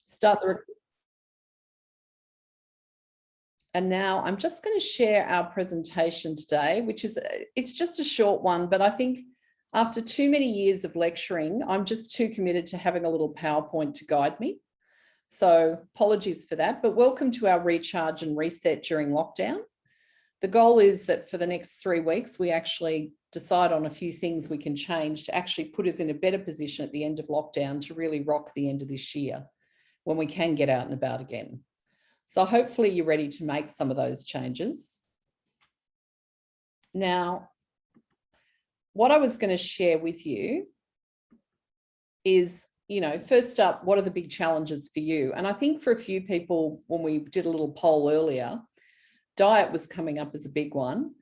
Start the And now I'm just going to share our presentation today, which is, it's just a short one, but I think after too many years of lecturing, I'm just too committed to having a little PowerPoint to guide me. So apologies for that, but welcome to our recharge and reset during lockdown. The goal is that for the next 3 weeks, we actually decide on a few things we can change to actually put us in a better position at the end of lockdown to really rock the end of this year when we can get out and about again. So hopefully you're ready to make some of those changes. Now, what I was going to share with you is, first up, what are the big challenges for you? And I think for a few people, when we did a little poll earlier, diet was coming up as a big one.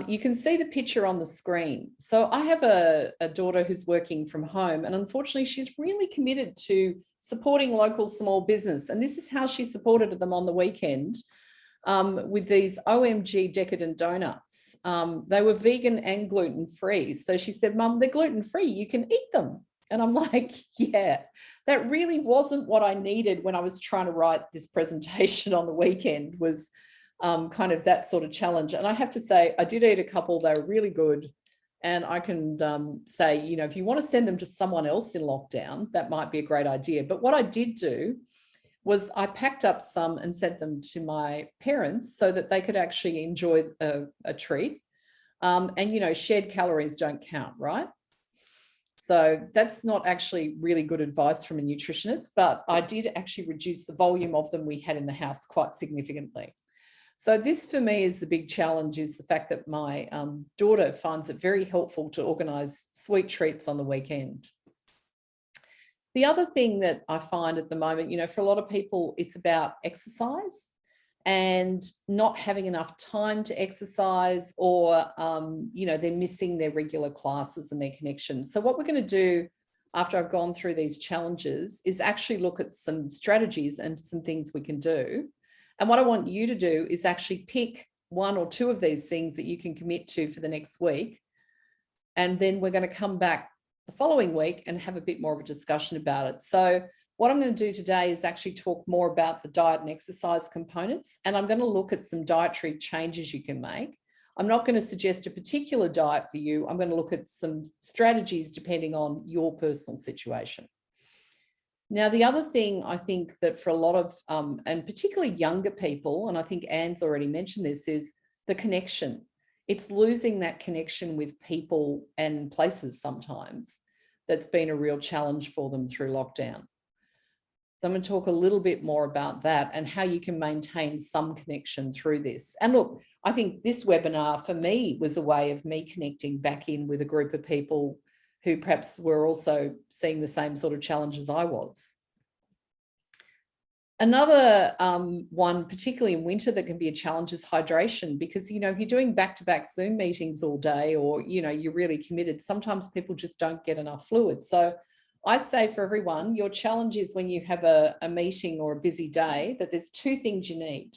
You can see the picture on the screen. So I have a daughter who's working from home, and unfortunately she's really committed to supporting local small business. And this is how she supported them on the weekend with these OMG decadent donuts. They were vegan and gluten-free. So she said, Mum, they're gluten-free, you can eat them. And I'm like, yeah, that really wasn't what I needed when I was trying to write this presentation on the weekend, was kind of that sort of challenge. And I have to say, I did eat a couple, they were really good. And I can say, if you want to send them to someone else in lockdown, that might be a great idea. But what I did do was I packed up some and sent them to my parents so that they could actually enjoy a treat. And, shared calories don't count, right? So that's not actually really good advice from a nutritionist, but I did actually reduce the volume of them we had in the house quite significantly. So this for me is the big challenge, is the fact that my daughter finds it very helpful to organise sweet treats on the weekend. The other thing that I find at the moment, for a lot of people, it's about exercise and not having enough time to exercise, or, they're missing their regular classes and their connections. So what we're going to do after I've gone through these challenges is actually look at some strategies and some things we can do. And what I want you to do is actually pick 1 or 2 of these things that you can commit to for the next week. And then we're going to come back the following week and have a bit more of a discussion about it. So what I'm going to do today is actually talk more about the diet and exercise components. And I'm going to look at some dietary changes you can make. I'm not going to suggest a particular diet for you. I'm going to look at some strategies depending on your personal situation. Now, the other thing I think that for a lot of, and particularly younger people, and I think Anne's already mentioned this, is the connection. It's losing that connection with people and places sometimes that's been a real challenge for them through lockdown. So I'm going to talk a little bit more about that and how you can maintain some connection through this. And look, I think this webinar for me was a way of me connecting back in with a group of people who perhaps were also seeing the same sort of challenges I was. Another one, particularly in winter, that can be a challenge is hydration, because, if you're doing back-to-back Zoom meetings all day, or, you're really committed, sometimes people just don't get enough fluid. So I say for everyone, your challenge is when you have a meeting or a busy day, that there's 2 things you need: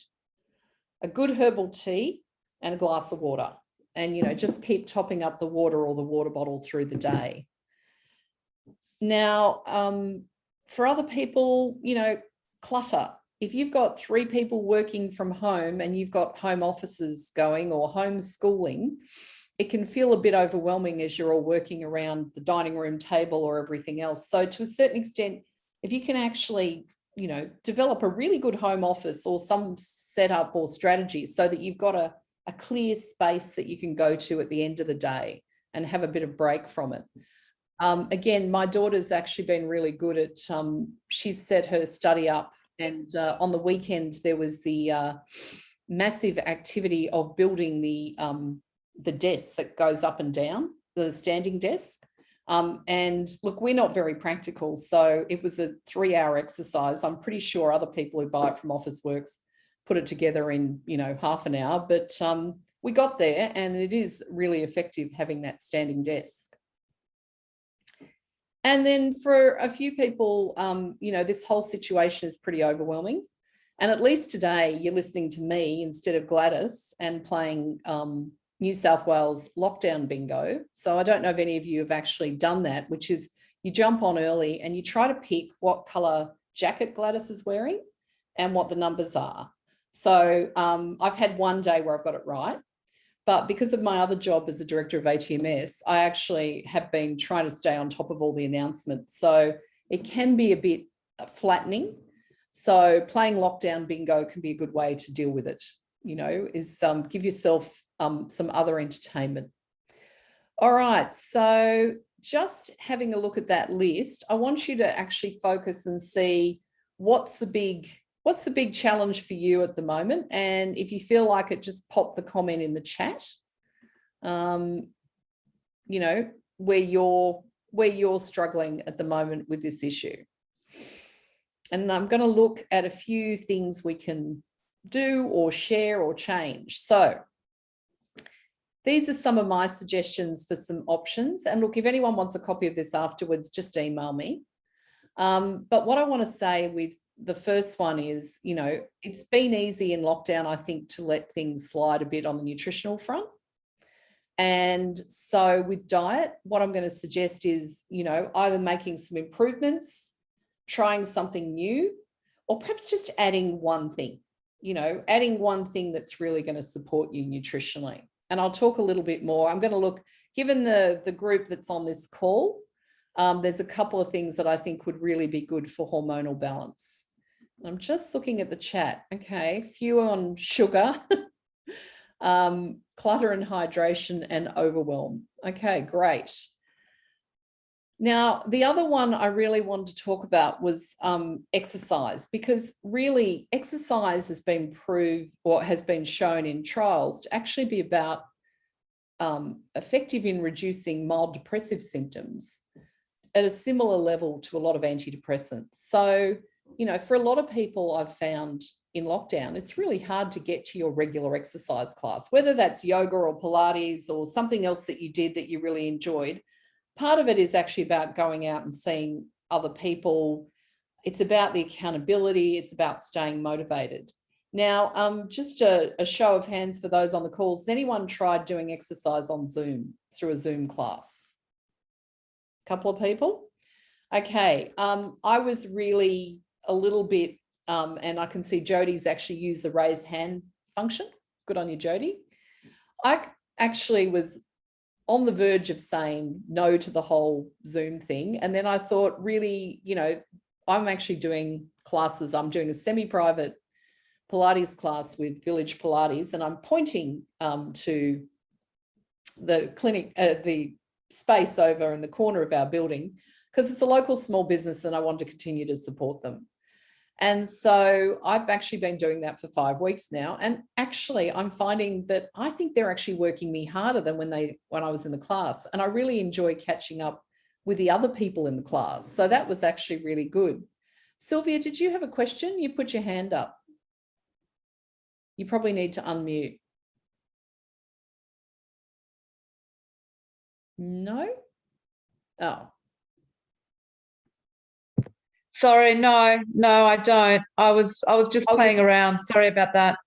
a good herbal tea and a glass of water. And, just keep topping up the water or the water bottle through the day. Now, for other people, clutter. If you've got 3 people working from home and you've got home offices going or homeschooling, it can feel a bit overwhelming as you're all working around the dining room table or everything else. So to a certain extent, if you can actually, develop a really good home office or some setup or strategy so that you've got a clear space that you can go to at the end of the day and have a bit of break from it. Again, my daughter's actually been really good at, she's set her study up, and on the weekend there was the massive activity of building the desk that goes up and down, the standing desk. And look, we're not very practical, so it was a 3-hour exercise. I'm pretty sure other people who buy it from Officeworks put it together in, half an hour, but we got there, and it is really effective having that standing desk. And then for a few people, this whole situation is pretty overwhelming. And at least today you're listening to me instead of Gladys and playing New South Wales lockdown bingo. So I don't know if any of you have actually done that, which is you jump on early and you try to pick what colour jacket Gladys is wearing and what the numbers are. So I've had one day where I've got it right, but because of my other job as a director of ATMS, I actually have been trying to stay on top of all the announcements. So it can be a bit flattening. So playing lockdown bingo can be a good way to deal with it, you know, is give yourself some other entertainment. All right, so just having a look at that list, I want you to actually focus and see what's the big challenge for you at the moment. And if you feel like it, just pop the comment in the chat, you know, where you're struggling at the moment with this issue. And I'm going to look at a few things we can do or share or change. So these are some of my suggestions for some options. And look, if anyone wants a copy of this afterwards, just email me. But what I want to say with the first one is, you know, it's been easy in lockdown, I think, to let things slide a bit on the nutritional front. And so with diet, what I'm going to suggest is, you know, either making some improvements, trying something new, or perhaps just adding one thing, you know, adding one thing that's really going to support you nutritionally. And I'll talk a little bit more. I'm going to look, given the group that's on this call, there's a couple of things that I think would really be good for hormonal balance. I'm just looking at the chat. Okay, few on sugar, clutter and hydration, and overwhelm. Okay, great. Now, the other one I really wanted to talk about was exercise, because really exercise has been proved or has been shown in trials to actually be about effective in reducing mild depressive symptoms at a similar level to a lot of antidepressants. So, you know, for a lot of people I've found in lockdown, it's really hard to get to your regular exercise class, whether that's yoga or Pilates or something else that you did that you really enjoyed. Part of it is actually about going out and seeing other people. It's about the accountability. It's about staying motivated. Now, just a show of hands for those on the calls. Has anyone tried doing exercise on Zoom through a Zoom class? A couple of people? Okay. I was really a little bit, and I can see Jodi's actually used the raised hand function. Good on you, Jodi. I actually was on the verge of saying no to the whole Zoom thing. And then I thought, really, you know, I'm actually doing classes. I'm doing a semi-private Pilates class with Village Pilates, and I'm pointing to the clinic, the space over in the corner of our building, because it's a local small business and I want to continue to support them. And so I've actually been doing that for 5 weeks now. And actually I'm finding that I think they're actually working me harder than when I was in the class. And I really enjoy catching up with the other people in the class. So that was actually really good. Sylvia, did you have a question? You put your hand up. You probably need to unmute. No? Oh. Sorry, no, I don't. I was just playing around. Sorry about that.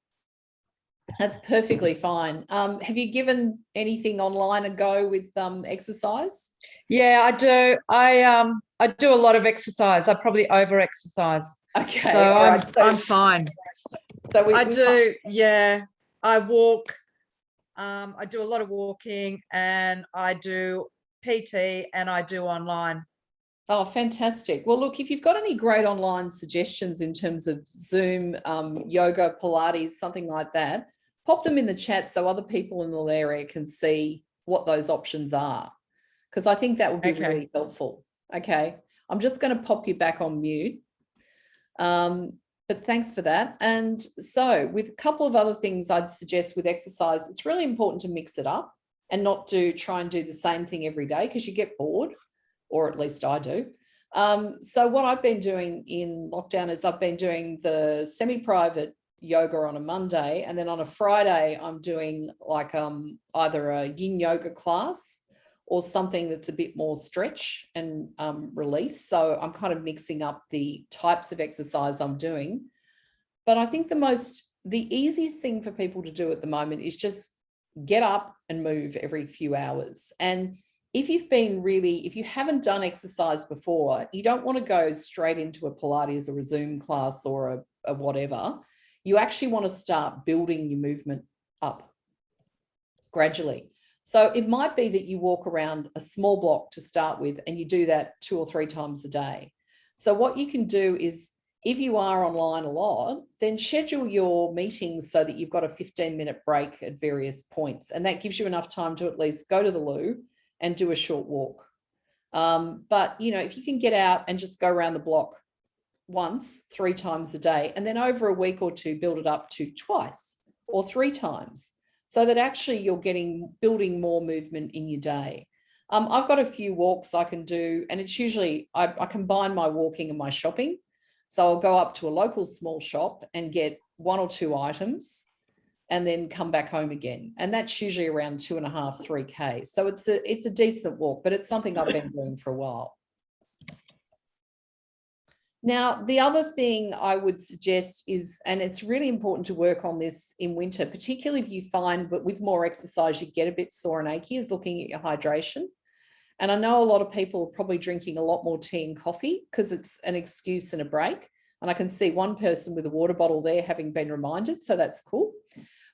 That's perfectly fine. Have you given anything online a go with exercise? Yeah, I do. I do a lot of exercise. I probably over-exercise. Okay. So I'm fine. So I do, yeah. I walk. I do a lot of walking, and I do PT, and I do online. Oh, fantastic. Well, look, if you've got any great online suggestions in terms of Zoom, yoga, Pilates, something like that, pop them in the chat so other people in the area can see what those options are, because I think that would be really helpful. Okay. I'm just going to pop you back on mute. But thanks for that. And so with a couple of other things I'd suggest with exercise, it's really important to mix it up and not try and do the same thing every day, because you get bored. Or at least I do. So what I've been doing in lockdown is I've been doing the semi-private yoga on a Monday, and then on a Friday, I'm doing like either a yin yoga class or something that's a bit more stretch and release. So I'm kind of mixing up the types of exercise I'm doing. But I think the easiest thing for people to do at the moment is just get up and move every few hours. And if you haven't done exercise before, you don't want to go straight into a Pilates or a Zoom class or a whatever. You actually want to start building your movement up gradually. So it might be that you walk around a small block to start with, and you do that 2 or 3 times a day. So what you can do is, if you are online a lot, then schedule your meetings so that you've got a 15-minute break at various points. And that gives you enough time to at least go to the loo and do a short walk. But, you know, if you can get out and just go around the block once, 3 times a day, and then over a week or two, build it up to twice or 3 times, so that actually you're building more movement in your day. I've got a few walks I can do, and it's usually, I combine my walking and my shopping. So I'll go up to a local small shop and get 1 or 2 items and then come back home again. And that's usually around 2.5, 3K. So it's a decent walk, but it's something I've been doing for a while. Now, the other thing I would suggest is, and it's really important to work on this in winter, particularly if you find that with more exercise, you get a bit sore and achy, is looking at your hydration. And I know a lot of people are probably drinking a lot more tea and coffee because it's an excuse and a break. And I can see one person with a water bottle there having been reminded, so that's cool.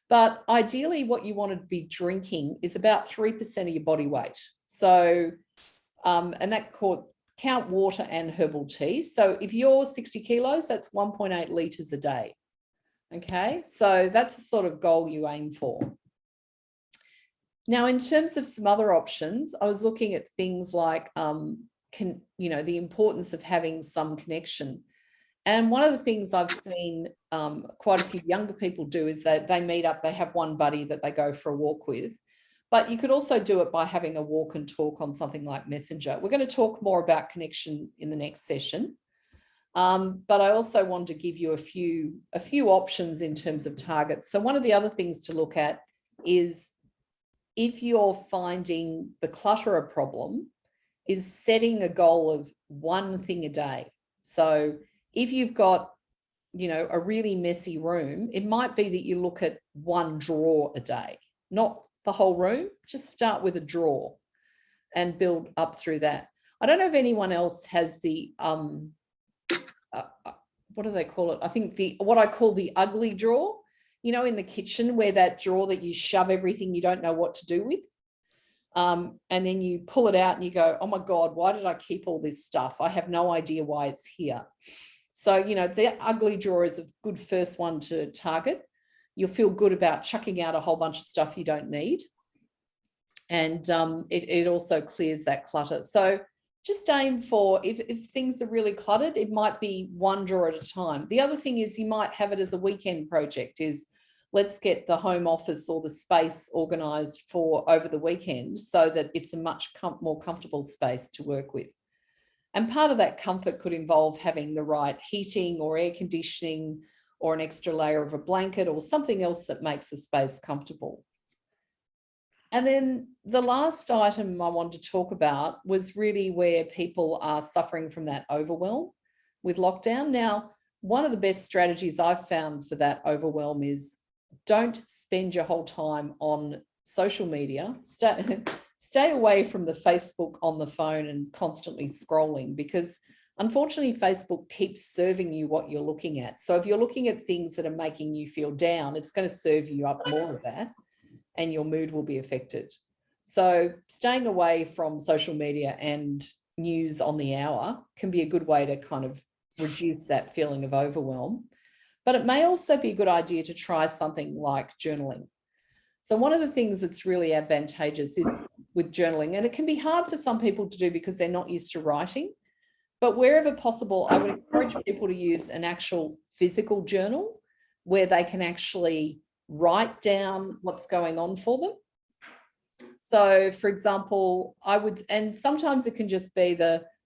But ideally, what you want to be drinking is about 3% of your body weight. So, and that count water and herbal tea. So if you're 60 kilos, that's 1.8 litres a day. Okay, so that's the sort of goal you aim for. Now, in terms of some other options, I was looking at things like, the importance of having some connection. And one of the things I've seen quite a few younger people do is that they meet up, they have one buddy that they go for a walk with. But you could also do it by having a walk and talk on something like Messenger. We're going to talk more about connection in the next session. But I also want to give you a few options in terms of targets. So one of the other things to look at is, if you're finding the clutter a problem, is setting a goal of one thing a day. So if you've got, a really messy room, it might be that you look at one drawer a day, not the whole room. Just start with a drawer and build up through that. I don't know if anyone else has the, what do they call it? I think what I call the ugly drawer, in the kitchen, where that drawer that you shove everything you don't know what to do with. And then you pull it out and you go, oh my God, why did I keep all this stuff? I have no idea why it's here. So, the ugly drawer is a good first one to target. You'll feel good about chucking out a whole bunch of stuff you don't need. And it also clears that clutter. So just aim for, if things are really cluttered, it might be one drawer at a time. The other thing is, you might have it as a weekend project, is let's get the home office or the space organised for over the weekend so that it's a much more comfortable space to work with. And part of that comfort could involve having the right heating or air conditioning, or an extra layer of a blanket, or something else that makes the space comfortable. And then the last item I wanted to talk about was really where people are suffering from that overwhelm with lockdown. Now, one of the best strategies I've found for that overwhelm is, don't spend your whole time on social media. Stay away from the Facebook on the phone and constantly scrolling, because unfortunately, Facebook keeps serving you what you're looking at. So if you're looking at things that are making you feel down, it's going to serve you up more of that, and your mood will be affected. So staying away from social media and news on the hour can be a good way to kind of reduce that feeling of overwhelm. But it may also be a good idea to try something like journaling. So one of the things that's really advantageous is with journaling, and it can be hard for some people to do because they're not used to writing, but wherever possible, I would encourage people to use an actual physical journal where they can actually write down what's going on for them. So for example, and sometimes it can just be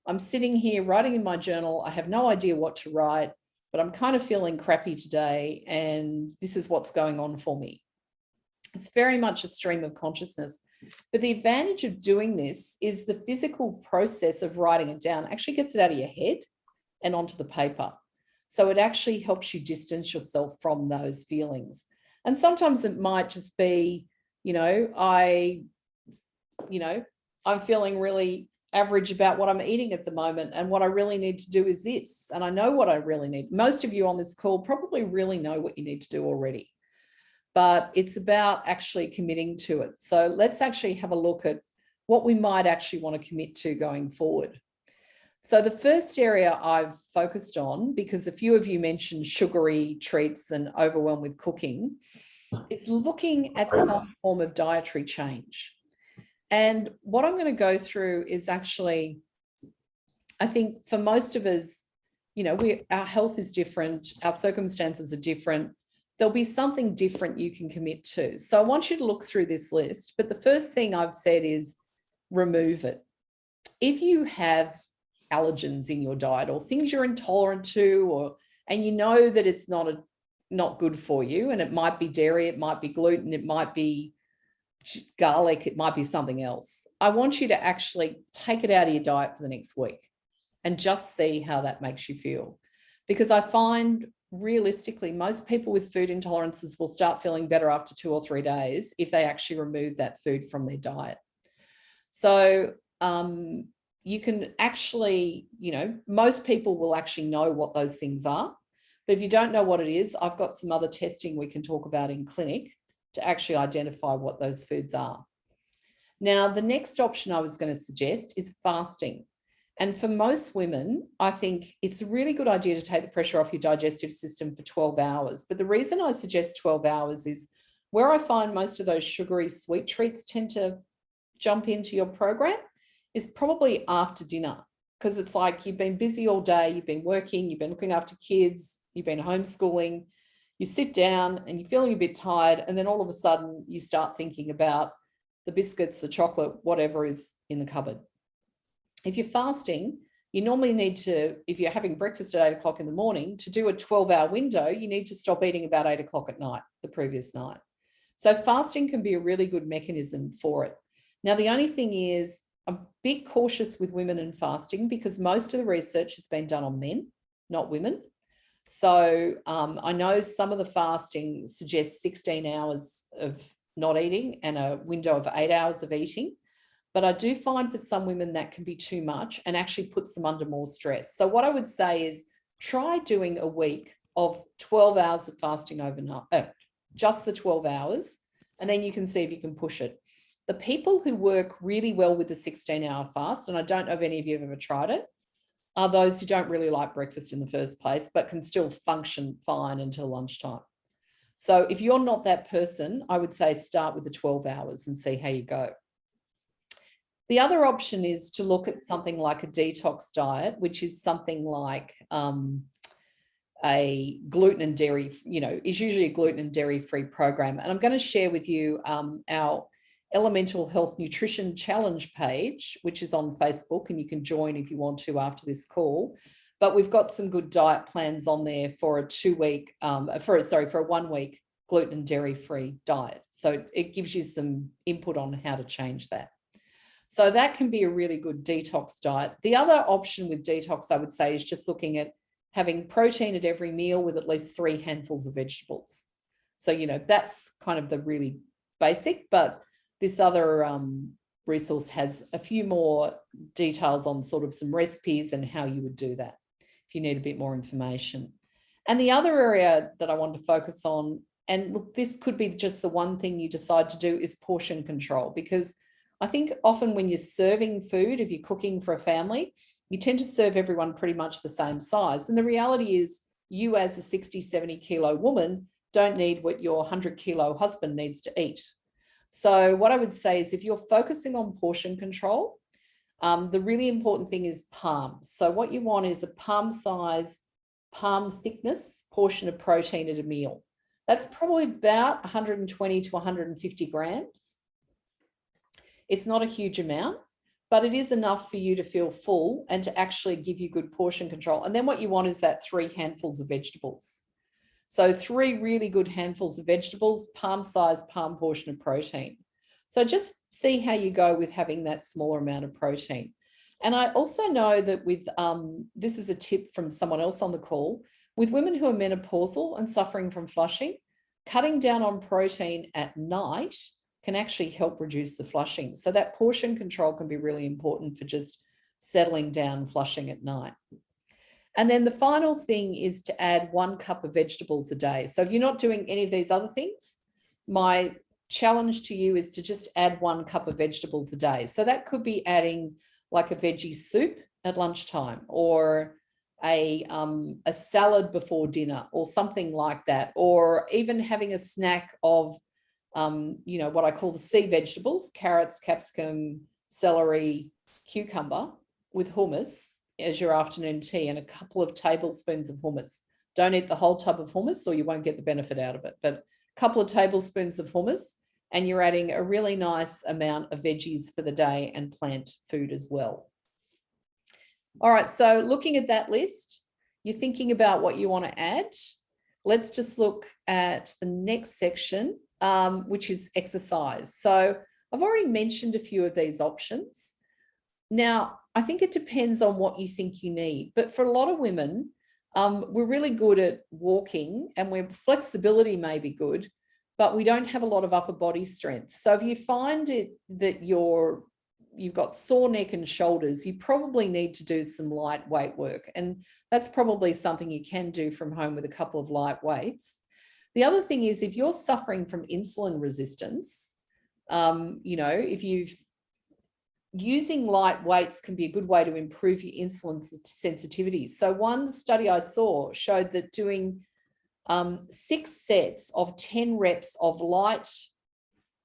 I'm sitting here writing in my journal, I have no idea what to write, but I'm kind of feeling crappy today, and this is what's going on for me. It's very much a stream of consciousness. But the advantage of doing this is the physical process of writing it down actually gets it out of your head and onto the paper. So it actually helps you distance yourself from those feelings. And sometimes it might just be, I I'm feeling really average about what I'm eating at the moment. And what I really need to do is this. And I know what I really need. Most of you on this call probably really know what you need to do already, but it's about actually committing to it. So let's actually have a look at what we might actually want to commit to going forward. So the first area I've focused on, because a few of you mentioned sugary treats and overwhelmed with cooking, is looking at some form of dietary change. And what I'm going to go through is actually, I think for most of us, you know, our health is different, our circumstances are different. There'll be something different you can commit to. So I want you to look through this list. But the first thing I've said is remove it. If you have allergens in your diet or things you're intolerant to, and you know that it's not good for you, and it might be dairy, it might be gluten, it might be garlic, it might be something else, I want you to actually take it out of your diet for the next week and just see how that makes you feel. Because I find realistically, most people with food intolerances will start feeling better after 2 or 3 days if they actually remove that food from their diet. So you can actually, you know, most people will actually know what those things are. But if you don't know what it is, I've got some other testing we can talk about in clinic to actually identify what those foods are. Now, the next option I was going to suggest is fasting. And for most women, I think it's a really good idea to take the pressure off your digestive system for 12 hours. But the reason I suggest 12 hours is where I find most of those sugary sweet treats tend to jump into your program is probably after dinner, because it's like you've been busy all day, you've been working, you've been looking after kids, you've been homeschooling, you sit down and you're feeling a bit tired, and then all of a sudden you start thinking about the biscuits, the chocolate, whatever is in the cupboard. If you're fasting, you normally need to, if you're having breakfast at 8 o'clock in the morning, to do a 12-hour window, you need to stop eating about 8 o'clock at night, the previous night. So fasting can be a really good mechanism for it. Now, the only thing is, I'm a bit cautious with women and fasting because most of the research has been done on men, not women. So I know some of the fasting suggests 16 hours of not eating and a window of 8 hours of eating. But I do find for some women that can be too much and actually puts them under more stress. So what I would say is try doing a week of 12 hours of fasting overnight, just the 12 hours, and then you can see if you can push it. The people who work really well with the 16-hour fast, and I don't know if any of you have ever tried it, are those who don't really like breakfast in the first place, but can still function fine until lunchtime. So if you're not that person, I would say start with the 12 hours and see how you go. The other option is to look at something like a detox diet, which is something like a gluten and dairy, you know, is usually a gluten and dairy-free program. And I'm going to share with you our Elemental Health Nutrition Challenge page, which is on Facebook, and you can join if you want to after this call. But we've got some good diet plans on there for a 2-week, for a 1-week gluten and dairy-free diet. So it gives you some input on how to change that. So that can be a really good detox diet. The other option with detox, I would say, is just looking at having protein at every meal with at least 3 handfuls of vegetables. So, you know, that's kind of the really basic, but this other resource has a few more details on sort of some recipes and how you would do that if you need a bit more information. And the other area that I want to focus on, and look, this could be just the one thing you decide to do, is portion control. Because I think often when you're serving food, if you're cooking for a family, you tend to serve everyone pretty much the same size. And the reality is you as a 60, 70 kilo woman don't need what your 100 kilo husband needs to eat. So what I would say is if you're focusing on portion control, the really important thing is palm. So what you want is a palm size, palm thickness portion of protein at a meal. That's probably about 120 to 150 grams. It's not a huge amount, but it is enough for you to feel full and to actually give you good portion control. And then what you want is that 3 handfuls of vegetables. So 3 really good handfuls of vegetables, palm size, palm portion of protein. So just see how you go with having that smaller amount of protein. And I also know that with, this is a tip from someone else on the call, with women who are menopausal and suffering from flushing, cutting down on protein at night can actually help reduce the flushing. So that portion control can be really important for just settling down flushing at night. And then the final thing is to add 1 cup of vegetables a day. So if you're not doing any of these other things, my challenge to you is to just add 1 cup of vegetables a day. So that could be adding like a veggie soup at lunchtime, or a salad before dinner, or something like that, or even having a snack of you know, what I call the C vegetables: carrots, capsicum, celery, cucumber, with hummus as your afternoon tea, and a couple of tablespoons of hummus. Don't eat the whole tub of hummus or you won't get the benefit out of it, but a couple of tablespoons of hummus, and you're adding a really nice amount of veggies for the day, and plant food as well. All right, so looking at that list, you're thinking about what you want to add. Let's just look at the next section, which is exercise. So I've already mentioned a few of these options. Now, I think it depends on what you think you need, but for a lot of women, we're really good at walking, and where flexibility may be good, but we don't have a lot of upper body strength. So if you find it that you've got sore neck and shoulders, you probably need to do some light weight work. And that's probably something you can do from home with a couple of light weights. The other thing is, if you're suffering from insulin resistance, you know, using light weights can be a good way to improve your insulin sensitivity. So one study I saw showed that doing 6 sets of 10 reps of light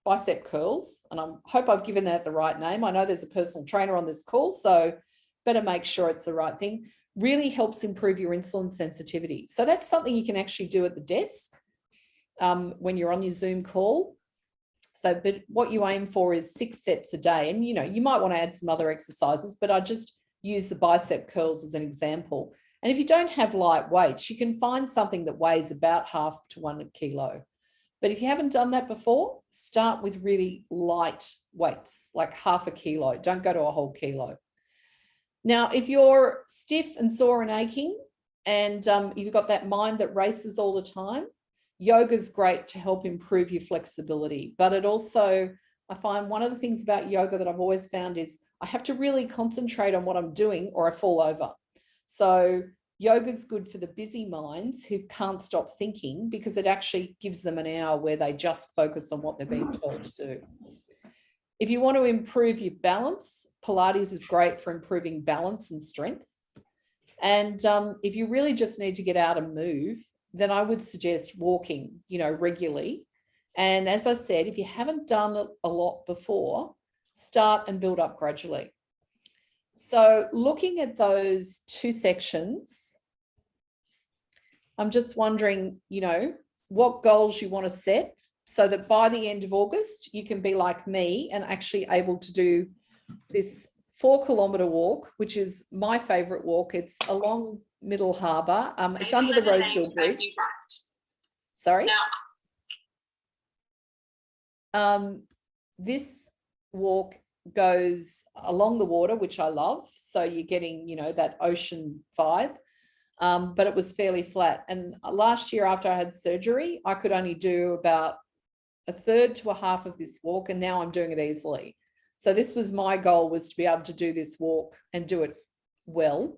bicep curls, and I hope I've given that the right name. I know there's a personal trainer on this call, so better make sure it's the right thing. Really helps improve your insulin sensitivity. So that's something you can actually do at the desk when you're on your Zoom call. So, but what you aim for is 6 sets a day. And, you know, you might want to add some other exercises, but I just use the bicep curls as an example. And if you don't have light weights, you can find something that weighs about 1/2 to 1 kilo. But if you haven't done that before, start with really light weights, like 1/2 kilo. Don't go to a whole kilo. Now, if you're stiff and sore and aching, and you've got that mind that races all the time, yoga is great to help improve your flexibility. But it also, I find one of the things about yoga that I've always found is I have to really concentrate on what I'm doing or I fall over. So yoga is good for the busy minds who can't stop thinking, because it actually gives them an hour where they just focus on what they're being told to do. If you want to improve your balance, Pilates is great for improving balance and strength. And if you really just need to get out and move, then I would suggest walking, you know, regularly. And as I said, if you haven't done a lot before, start and build up gradually. So looking at those 2 sections, I'm just wondering, you know, what goals you want to set so that by the end of August, you can be like me and actually able to do this 4-kilometre walk, which is my favourite walk. It's along Middle Harbour. It's under the Rosehill Bridge. Sorry. This walk goes along the water, which I love. So you're getting, you know, that ocean vibe. But it was fairly flat. And last year after I had surgery, I could only do about 1/3 to 1/2 of this walk. And now I'm doing it easily. So this was my goal, was to be able to do this walk and do it well.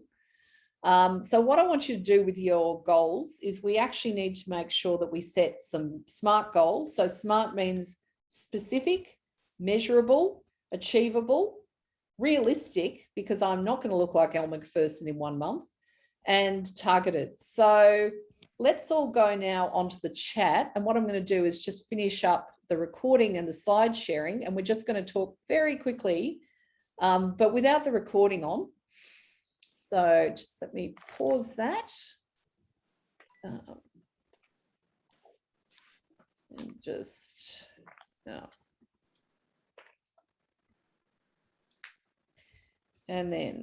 So what I want you to do with your goals is we actually need to make sure that we set some SMART goals. So SMART means specific, measurable, achievable, realistic, because I'm not going to look like Elle Macpherson in 1 month, and targeted. So let's all go now onto the chat. And what I'm going to do is just finish up the recording and the slide sharing. And we're just going to talk very quickly, but without the recording on. So just let me pause that. And just, and then